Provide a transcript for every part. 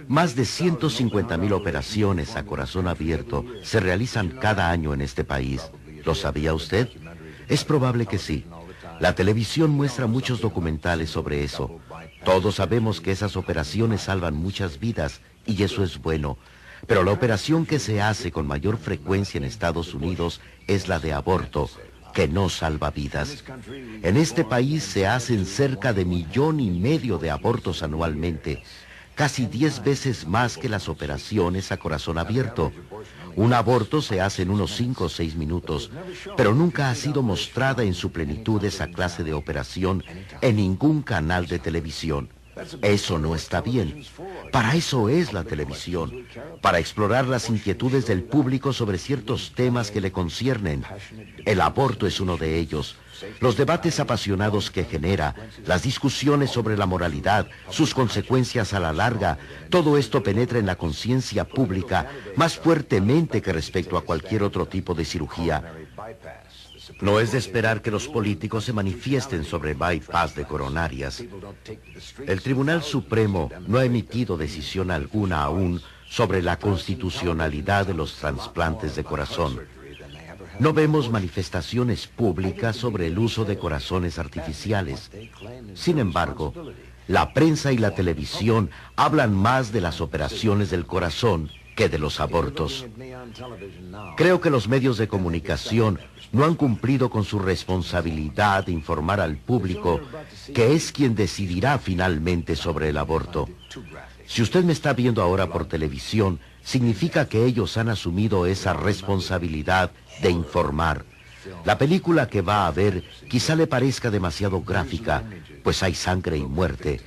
Más de 150.000 operaciones a corazón abierto se realizan cada año en este país. ¿Lo sabía usted? Es probable que sí. La televisión muestra muchos documentales sobre eso. Todos sabemos que esas operaciones salvan muchas vidas y eso es bueno. Pero la operación que se hace con mayor frecuencia en Estados Unidos es la de aborto, que no salva vidas. En este país se hacen cerca de 1,5 millones de abortos anualmente, casi 10 veces más que las operaciones a corazón abierto. Un aborto se hace en unos 5 o 6 minutos, pero nunca ha sido mostrada en su plenitud esa clase de operación en ningún canal de televisión. Eso no está bien. Para eso es la televisión, para explorar las inquietudes del público sobre ciertos temas que le conciernen. El aborto es uno de ellos. Los debates apasionados que genera, las discusiones sobre la moralidad, sus consecuencias a la larga, todo esto penetra en la conciencia pública más fuertemente que respecto a cualquier otro tipo de cirugía. No es de esperar que los políticos se manifiesten sobre bypass de coronarias. El Tribunal Supremo no ha emitido decisión alguna aún sobre la constitucionalidad de los trasplantes de corazón. No vemos manifestaciones públicas sobre el uso de corazones artificiales. Sin embargo, la prensa y la televisión hablan más de las operaciones del corazón que de los abortos. Creo que los medios de comunicación no han cumplido con su responsabilidad de informar al público, que es quien decidirá finalmente sobre el aborto. Si usted me está viendo ahora por televisión, significa que ellos han asumido esa responsabilidad de informar. La película que va a ver quizá le parezca demasiado gráfica, pues hay sangre y muerte.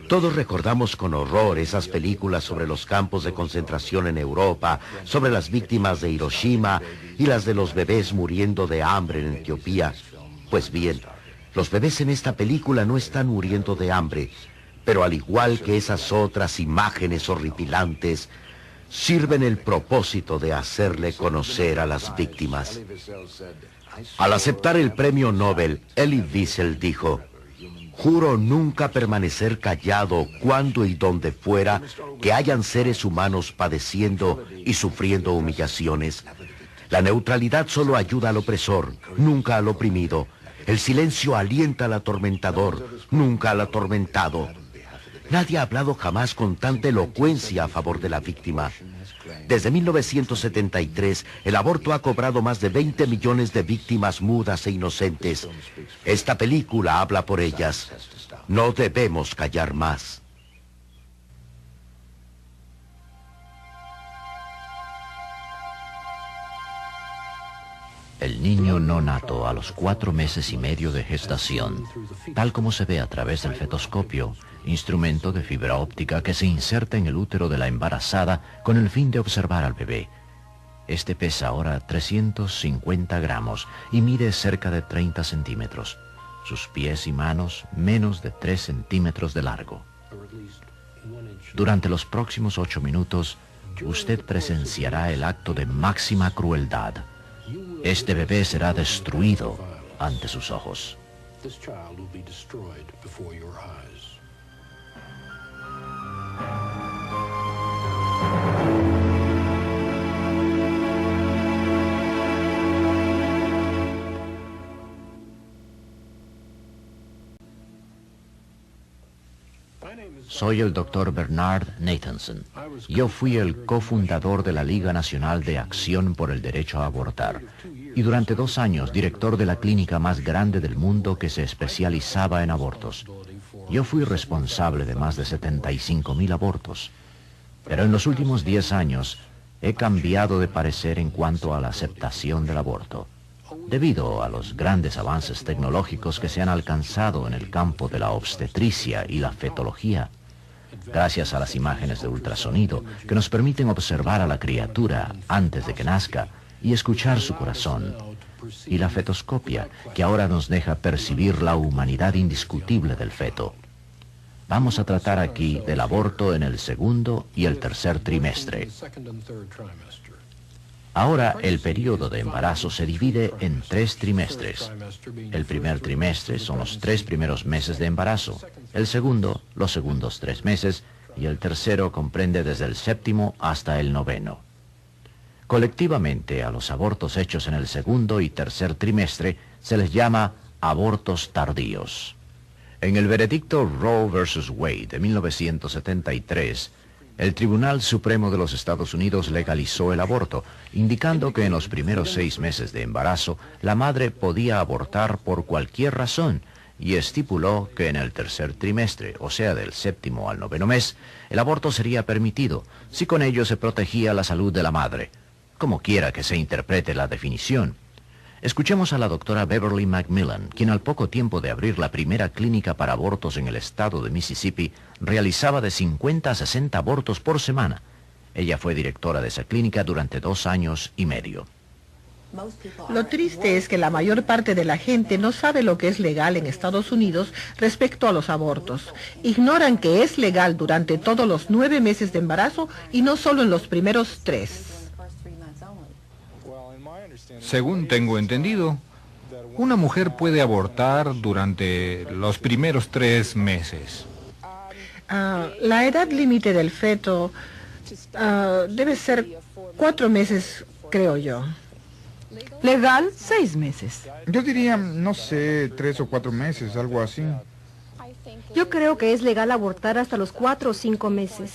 Todos recordamos con horror esas películas sobre los campos de concentración en Europa, sobre las víctimas de Hiroshima y las de los bebés muriendo de hambre en Etiopía. Pues bien, los bebés en esta película no están muriendo de hambre, pero al igual que esas otras imágenes horripilantes, sirven el propósito de hacerle conocer a las víctimas. Al aceptar el premio Nobel, Elie Wiesel dijo: "Juro nunca permanecer callado cuando y donde fuera que hayan seres humanos padeciendo y sufriendo humillaciones. La neutralidad solo ayuda al opresor, nunca al oprimido. El silencio alienta al atormentador, nunca al atormentado. Nadie ha hablado jamás con tanta elocuencia a favor de la víctima. Desde 1973, el aborto ha cobrado más de 20 millones de víctimas mudas e inocentes. Esta película habla por ellas. No debemos callar más". El niño no nato a los 4 meses y medio de gestación, tal como se ve a través del fetoscopio, instrumento de fibra óptica que se inserta en el útero de la embarazada con el fin de observar al bebé. Este pesa ahora 350 gramos y mide cerca de 30 centímetros. Sus pies y manos menos de 3 centímetros de largo. Durante los próximos 8 minutos, usted presenciará el acto de máxima crueldad. Este bebé será destruido ante sus ojos. Soy el Dr. Bernard Nathanson. Yo fui el cofundador de la Liga Nacional de Acción por el Derecho a Abortar y durante 2 años director de la clínica más grande del mundo que se especializaba en abortos. Yo fui responsable de más de 75,000 abortos. Pero en los últimos 10 años he cambiado de parecer en cuanto a la aceptación del aborto, debido a los grandes avances tecnológicos que se han alcanzado en el campo de la obstetricia y la fetología. Gracias a las imágenes de ultrasonido que nos permiten observar a la criatura antes de que nazca y escuchar su corazón, y la fetoscopia que ahora nos deja percibir la humanidad indiscutible del feto. Vamos a tratar aquí del aborto en el 2º y el 3er trimestre. Ahora el periodo de embarazo se divide en 3 trimestres. El primer trimestre son los 3 primeros meses de embarazo, el segundo, los segundos 3 meses, y el tercero comprende desde el 7º hasta el 9º. Colectivamente, a los abortos hechos en el 2º y 3er trimestre se les llama abortos tardíos. En el veredicto Roe vs. Wade de 1973, el Tribunal Supremo de los Estados Unidos legalizó el aborto, indicando que en los primeros 6 meses de embarazo la madre podía abortar por cualquier razón, y estipuló que en el 3er trimestre, o sea del 7º al 9º mes, el aborto sería permitido, si con ello se protegía la salud de la madre. Como quiera que se interprete la definición. Escuchemos a la doctora Beverly McMillan, quien al poco tiempo de abrir la primera clínica para abortos en el estado de Mississippi, realizaba de 50 a 60 abortos por semana. Ella fue directora de esa clínica durante 2 años y medio. Lo triste es que la mayor parte de la gente no sabe lo que es legal en Estados Unidos respecto a los abortos. Ignoran que es legal durante todos los 9 meses de embarazo y no solo en los primeros 3. Según tengo entendido, una mujer puede abortar durante los primeros 3 meses. La edad límite del feto debe ser 4 meses, creo yo. Legal, 6 meses. Yo diría, no sé, 3 o 4 meses, algo así. Yo creo que es legal abortar hasta los 4 o 5 meses.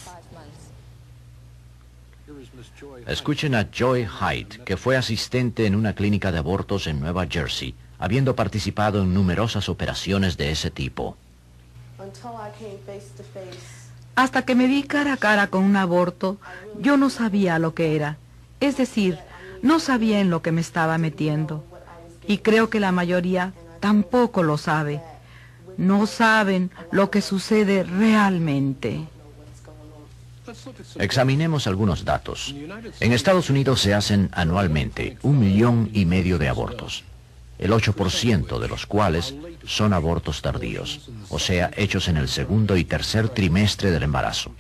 Escuchen a Joy Hyde, que fue asistente en una clínica de abortos en Nueva Jersey, habiendo participado en numerosas operaciones de ese tipo. Hasta que me vi cara a cara con un aborto, yo no sabía lo que era. Es decir, no sabía en lo que me estaba metiendo. Y creo que la mayoría tampoco lo sabe. No saben lo que sucede realmente. Examinemos algunos datos. En Estados Unidos se hacen anualmente 1,5 millones de abortos, el 8% de los cuales son abortos tardíos, o sea, hechos en el 2º y 3er trimestre del embarazo.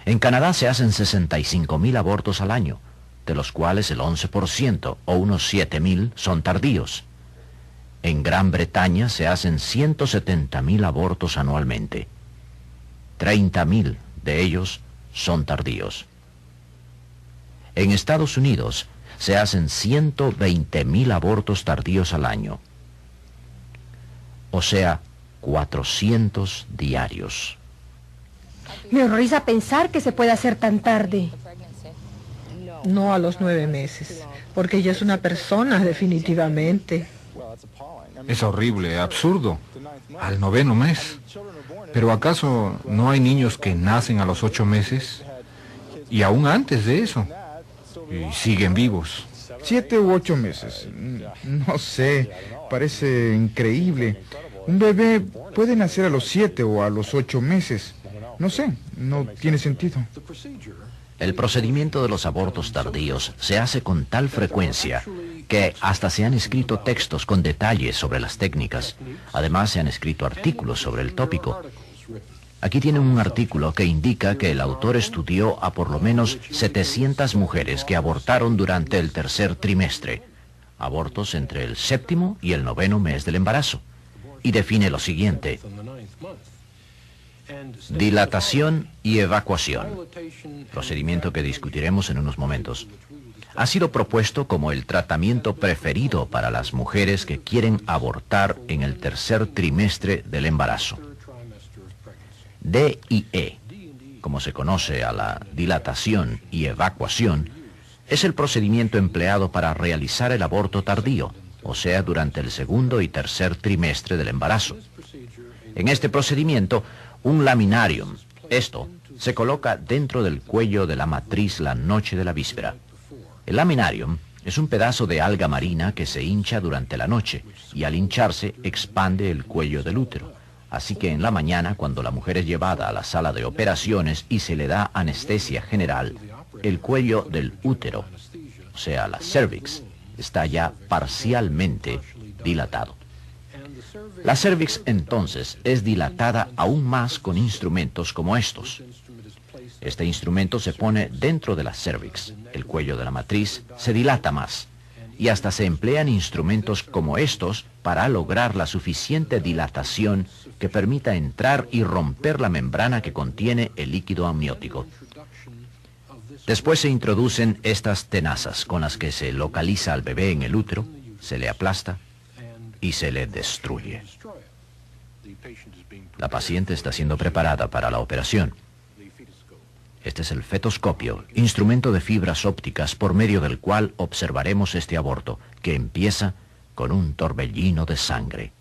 En Canadá se hacen 65,000 abortos al año, de los cuales el 11%, o unos 7,000, son tardíos. En Gran Bretaña se hacen 170,000 abortos anualmente. 30,000 de ellos son tardíos. En Estados Unidos se hacen 120,000 abortos tardíos al año, o sea, 400 diarios. Me horroriza pensar que se puede hacer tan tarde. No a los 9 meses, porque ella es una persona, definitivamente. Es horrible, absurdo. Al 9º mes. ¿Pero acaso no hay niños que nacen a los 8 meses? Y aún antes de eso. Y siguen vivos. 7 u 8 meses. No sé, parece increíble. Un bebé puede nacer a los 7 o a los 8 meses. No sé, no tiene sentido. El procedimiento de los abortos tardíos se hace con tal frecuencia que hasta se han escrito textos con detalles sobre las técnicas. Además, se han escrito artículos sobre el tópico. Aquí tienen un artículo que indica que el autor estudió a por lo menos 700 mujeres que abortaron durante el 3er trimestre, abortos entre el 7º y el 9º mes del embarazo, y define lo siguiente: dilatación y evacuación, procedimiento que discutiremos en unos momentos. Ha sido propuesto como el tratamiento preferido para las mujeres que quieren abortar en el 3er trimestre del embarazo. DIE, como se conoce a la dilatación y evacuación, es el procedimiento empleado para realizar el aborto tardío, o sea, durante el 2º y 3er trimestre del embarazo. En este procedimiento, un laminarium, esto, se coloca dentro del cuello de la matriz la noche de la víspera. El laminarium es un pedazo de alga marina que se hincha durante la noche y al hincharse expande el cuello del útero. Así que en la mañana, cuando la mujer es llevada a la sala de operaciones y se le da anestesia general, el cuello del útero, o sea, la cervix, está ya parcialmente dilatado. La cervix entonces es dilatada aún más con instrumentos como estos. Este instrumento se pone dentro de la cervix, el cuello de la matriz se dilata más, y hasta se emplean instrumentos como estos para lograr la suficiente dilatación que permita entrar y romper la membrana que contiene el líquido amniótico. Después se introducen estas tenazas con las que se localiza al bebé en el útero, se le aplasta y se le destruye. La paciente está siendo preparada para la operación. Este es el fetoscopio, instrumento de fibras ópticas por medio del cual observaremos este aborto, que empieza con un torbellino de sangre.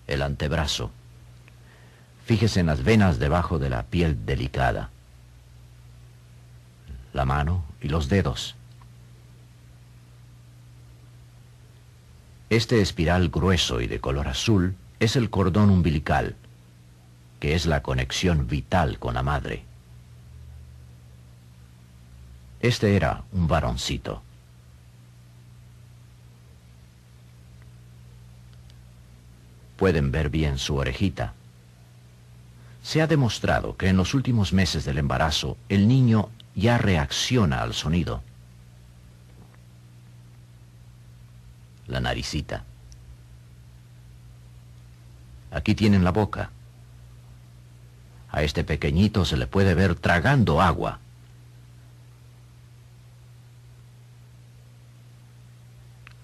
El antebrazo. Fíjese en las venas debajo de la piel delicada. La mano y los dedos. Este espiral grueso y de color azul es el cordón umbilical, que es la conexión vital con la madre. Este era un varoncito. Pueden ver bien su orejita. Se ha demostrado que en los últimos meses del embarazo el niño ya reacciona al sonido. La naricita. Aquí tienen la boca. A este pequeñito se le puede ver tragando agua.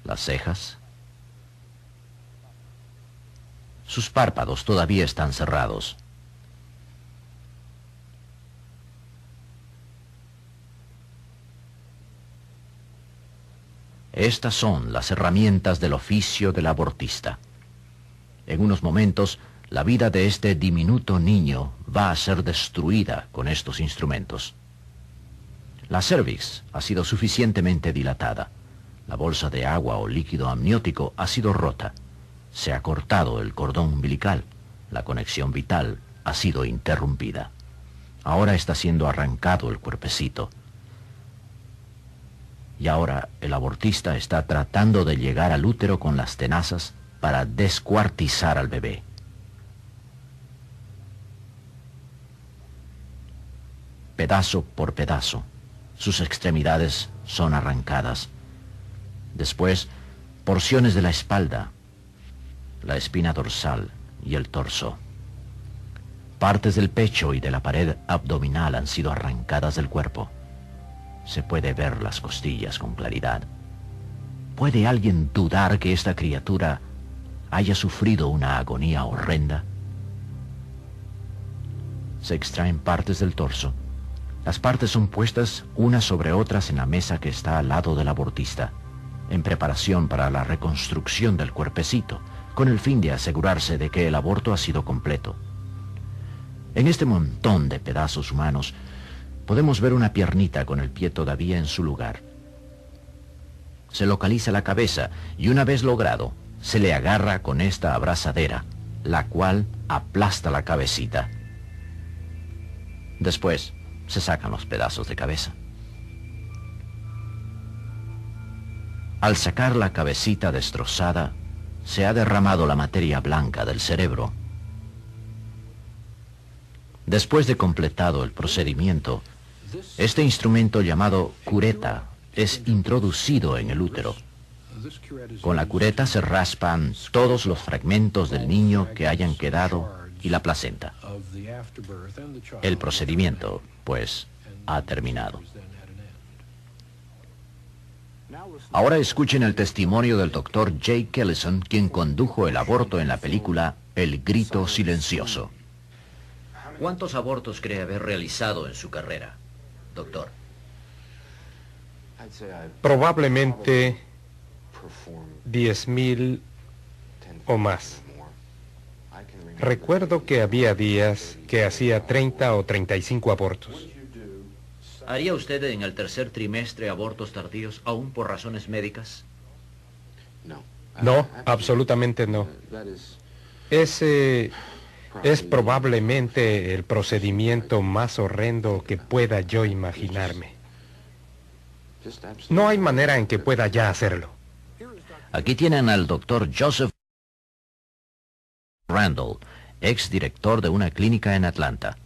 Las cejas. Sus párpados todavía están cerrados. Estas son las herramientas del oficio del abortista. En unos momentos, la vida de este diminuto niño va a ser destruida con estos instrumentos. La cervix ha sido suficientemente dilatada. La bolsa de agua o líquido amniótico ha sido rota. Se ha cortado el cordón umbilical. La conexión vital ha sido interrumpida. Ahora está siendo arrancado el cuerpecito. Y ahora el abortista está tratando de llegar al útero con las tenazas para descuartizar al bebé. Pedazo por pedazo, sus extremidades son arrancadas. Después, porciones de la espalda, la espina dorsal y el torso. Partes del pecho y de la pared abdominal han sido arrancadas del cuerpo. Se puede ver las costillas con claridad. ¿Puede alguien dudar que esta criatura haya sufrido una agonía horrenda? Se extraen partes del torso. Las partes son puestas unas sobre otras en la mesa que está al lado del abortista, en preparación para la reconstrucción del cuerpecito, con el fin de asegurarse de que el aborto ha sido completo. En este montón de pedazos humanos, podemos ver una piernita con el pie todavía en su lugar. Se localiza la cabeza y una vez logrado, se le agarra con esta abrazadera, la cual aplasta la cabecita. Después, se sacan los pedazos de cabeza. Al sacar la cabecita destrozada, se ha derramado la materia blanca del cerebro. Después de completado el procedimiento, este instrumento llamado cureta es introducido en el útero. Con la cureta se raspan todos los fragmentos del niño que hayan quedado y la placenta. El procedimiento, pues, ha terminado. Ahora escuchen el testimonio del doctor Jake Kellison, quien condujo el aborto en la película El Grito Silencioso. ¿Cuántos abortos cree haber realizado en su carrera, doctor? Probablemente 10,000 o más. Recuerdo que había días que hacía 30 o 35 abortos. ¿Haría usted en el tercer trimestre abortos tardíos, aún por razones médicas? No, absolutamente no. Ese es probablemente el procedimiento más horrendo que pueda yo imaginarme. No hay manera en que pueda ya hacerlo. Aquí tienen al doctor Joseph Randall, ex director de una clínica en Atlanta.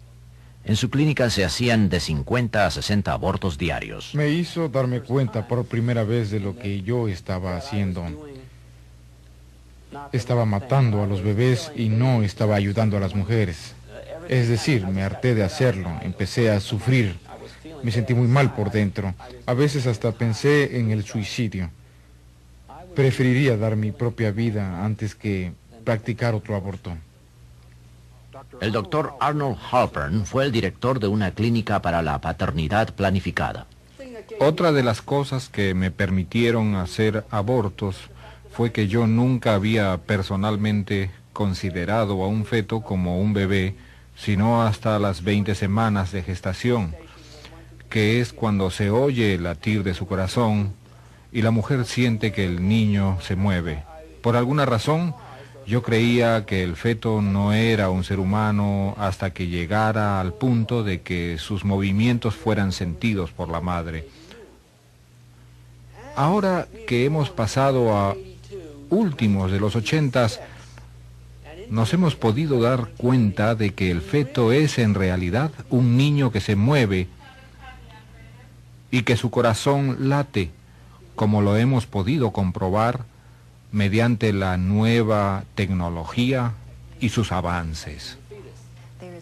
En su clínica se hacían de 50 a 60 abortos diarios. Me hizo darme cuenta por primera vez de lo que yo estaba haciendo. Estaba matando a los bebés y no estaba ayudando a las mujeres. Es decir, me harté de hacerlo, empecé a sufrir. Me sentí muy mal por dentro. A veces hasta pensé en el suicidio. Preferiría dar mi propia vida antes que practicar otro aborto. El doctor Arnold Halpern fue el director de una clínica para la paternidad planificada. Otra de las cosas que me permitieron hacer abortos fue que yo nunca había personalmente considerado a un feto como un bebé, sino hasta las 20 semanas de gestación, que es cuando se oye el latir de su corazón y la mujer siente que el niño se mueve. Por alguna razón, yo creía que el feto no era un ser humano hasta que llegara al punto de que sus movimientos fueran sentidos por la madre. Ahora que hemos pasado a últimos de los 80s, nos hemos podido dar cuenta de que el feto es en realidad un niño que se mueve y que su corazón late, como lo hemos podido comprobar mediante la nueva tecnología y sus avances.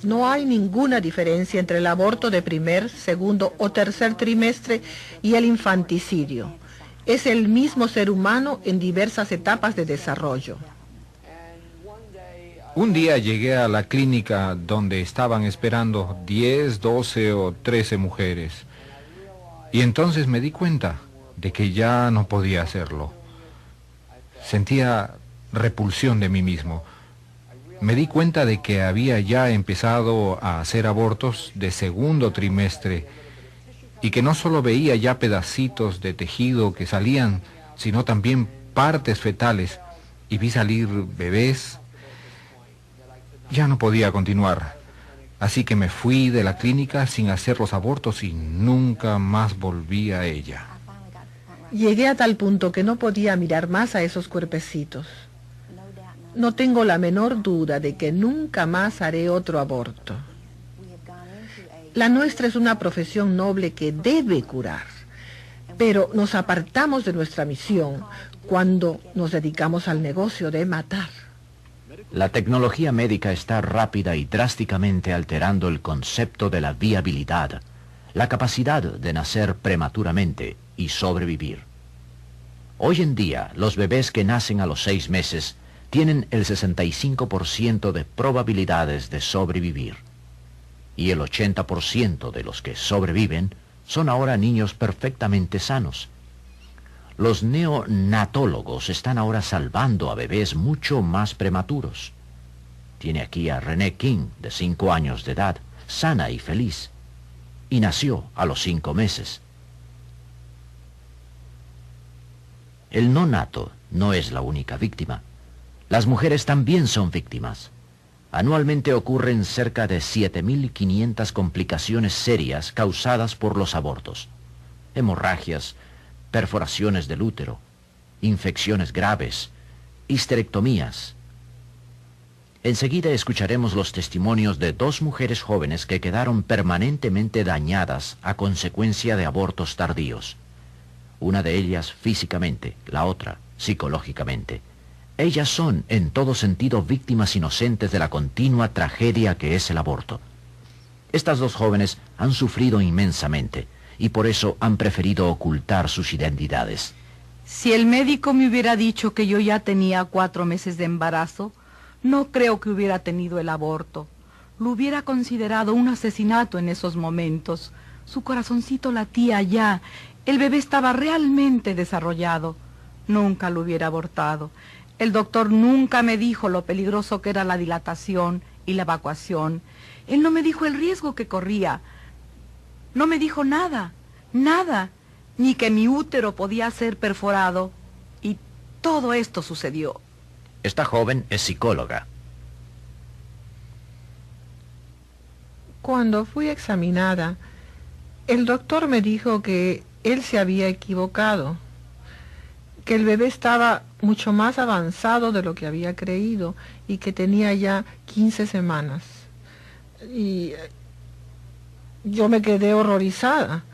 No hay ninguna diferencia entre el aborto de primer, segundo o tercer trimestre y el infanticidio. Es el mismo ser humano en diversas etapas de desarrollo. Un día llegué a la clínica donde estaban esperando 10, 12 o 13 mujeres. Y entonces me di cuenta de que ya no podía hacerlo. Sentía repulsión de mí mismo. Me di cuenta de que había ya empezado a hacer abortos de segundo trimestre y que no solo veía ya pedacitos de tejido que salían, sino también partes fetales, y vi salir bebés. Ya no podía continuar, así que me fui de la clínica sin hacer los abortos y nunca más volví a ella. Llegué a tal punto que no podía mirar más a esos cuerpecitos. No tengo la menor duda de que nunca más haré otro aborto. La nuestra es una profesión noble que debe curar, pero nos apartamos de nuestra misión cuando nos dedicamos al negocio de matar. La tecnología médica está rápida y drásticamente alterando el concepto de la viabilidad, la capacidad de nacer prematuramente y sobrevivir. Hoy en día, los bebés que nacen a los 6 meses tienen el 65% de probabilidades de sobrevivir. Y el 80% de los que sobreviven son ahora niños perfectamente sanos. Los neonatólogos están ahora salvando a bebés mucho más prematuros. Tiene aquí a René King, de 5 años de edad, sana y feliz, y nació a los 5 meses. El no nato no es la única víctima. Las mujeres también son víctimas. Anualmente ocurren cerca de 7.500 complicaciones serias causadas por los abortos. Hemorragias, perforaciones del útero, infecciones graves, histerectomías. Enseguida escucharemos los testimonios de 2 mujeres jóvenes que quedaron permanentemente dañadas a consecuencia de abortos tardíos. Una de ellas físicamente, la otra psicológicamente. Ellas son, en todo sentido, víctimas inocentes de la continua tragedia que es el aborto. Estas 2 jóvenes han sufrido inmensamente y por eso han preferido ocultar sus identidades. Si el médico me hubiera dicho que yo ya tenía 4 meses de embarazo, no creo que hubiera tenido el aborto. Lo hubiera considerado un asesinato en esos momentos. Su corazoncito latía ya. El bebé estaba realmente desarrollado. Nunca lo hubiera abortado. El doctor nunca me dijo lo peligroso que era la dilatación y la evacuación. Él no me dijo el riesgo que corría. No me dijo nada, nada, ni que mi útero podía ser perforado. Y todo esto sucedió. Esta joven es psicóloga. Cuando fui examinada, el doctor me dijo que él se había equivocado, que el bebé estaba mucho más avanzado de lo que había creído y que tenía ya 15 semanas. Y Yo me quedé horrorizada.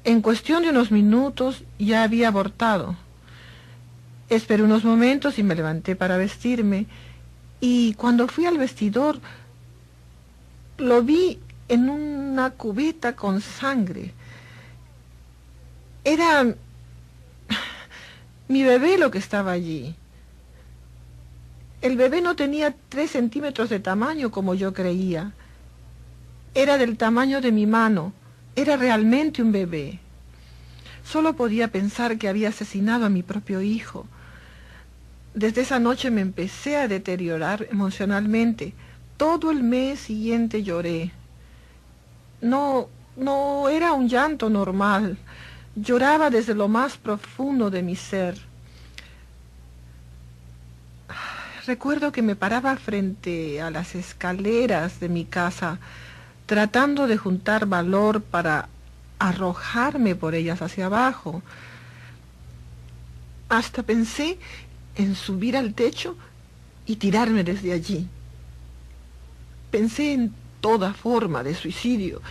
En cuestión de unos minutos ya había abortado. Esperé unos momentos y me levanté para vestirme. Y cuando fui al vestidor, lo vi en una cubeta con sangre. Era mi bebé lo que estaba allí. El bebé no tenía 3 centímetros de tamaño como yo creía. Era del tamaño de mi mano. Era realmente un bebé. Solo podía pensar que había asesinado a mi propio hijo. Desde esa noche me empecé a deteriorar emocionalmente. Todo el mes siguiente lloré. No era un llanto normal. Lloraba desde lo más profundo de mi ser. Recuerdo que me paraba frente a las escaleras de mi casa, tratando de juntar valor para arrojarme por ellas hacia abajo. Hasta pensé en subir al techo y tirarme desde allí. Pensé en toda forma de suicidio.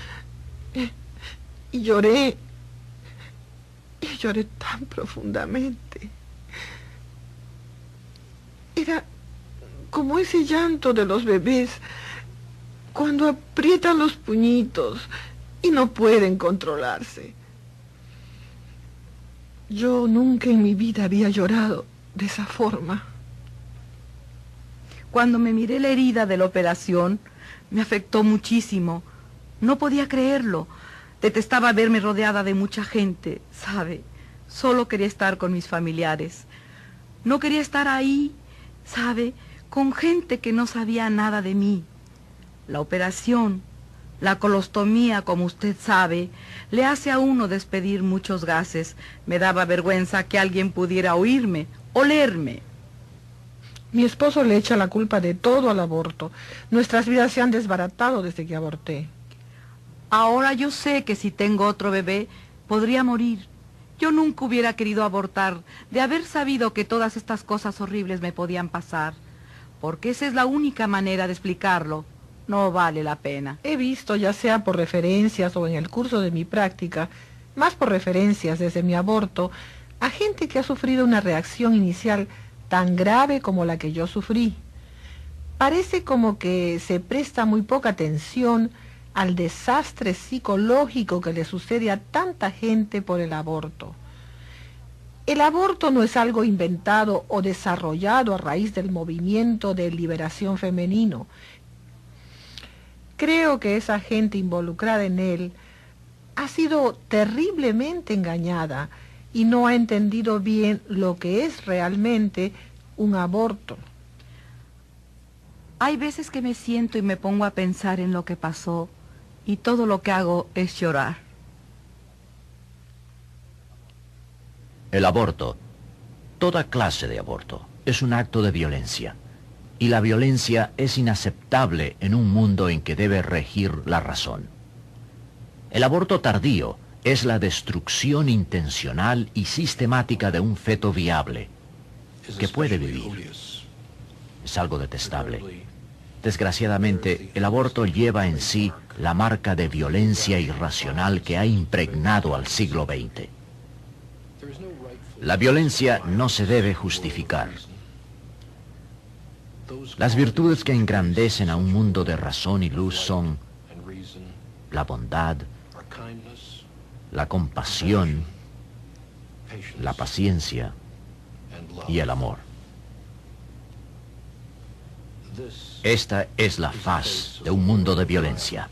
Y lloré tan profundamente. Era como ese llanto de los bebés cuando aprietan los puñitos y no pueden controlarse. Yo nunca en mi vida había llorado de esa forma. Cuando me miré la herida de la operación, me afectó muchísimo. No podía creerlo. Detestaba verme rodeada de mucha gente, ¿sabe? Solo quería estar con mis familiares. No quería estar ahí, ¿sabe? Con gente que no sabía nada de mí. La operación, la colostomía, como usted sabe, le hace a uno despedir muchos gases. Me daba vergüenza que alguien pudiera oírme, olerme. Mi esposo le echa la culpa de todo al aborto. Nuestras vidas se han desbaratado desde que aborté. Ahora yo sé que si tengo otro bebé, podría morir. Yo nunca hubiera querido abortar, de haber sabido que todas estas cosas horribles me podían pasar. Porque esa es la única manera de explicarlo. No vale la pena. He visto, ya sea por referencias o en el curso de mi práctica, más por referencias desde mi aborto, a gente que ha sufrido una reacción inicial tan grave como la que yo sufrí. Parece como que se presta muy poca atención al desastre psicológico que le sucede a tanta gente por el aborto. El aborto no es algo inventado o desarrollado a raíz del movimiento de liberación femenino. Creo que esa gente involucrada en él ha sido terriblemente engañada y no ha entendido bien lo que es realmente un aborto. Hay veces que me siento y me pongo a pensar en lo que pasó y todo lo que hago es llorar. El aborto, toda clase de aborto, es un acto de violencia. Y la violencia es inaceptable en un mundo en que debe regir la razón. El aborto tardío es la destrucción intencional y sistemática de un feto viable que puede vivir. Es algo detestable. Desgraciadamente, el aborto lleva en sí la marca de violencia irracional que ha impregnado al siglo XX. La violencia no se debe justificar. Las virtudes que engrandecen a un mundo de razón y luz son la bondad, la compasión, la paciencia y el amor. Esta es la faz de un mundo de violencia.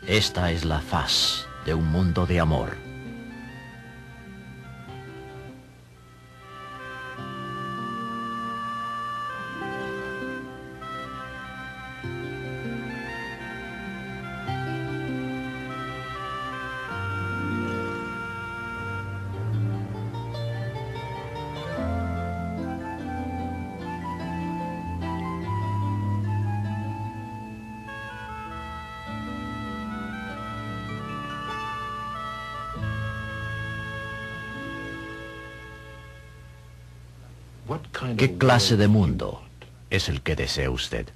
Esta es la faz de un mundo de amor. ¿Qué clase de mundo es el que desea usted?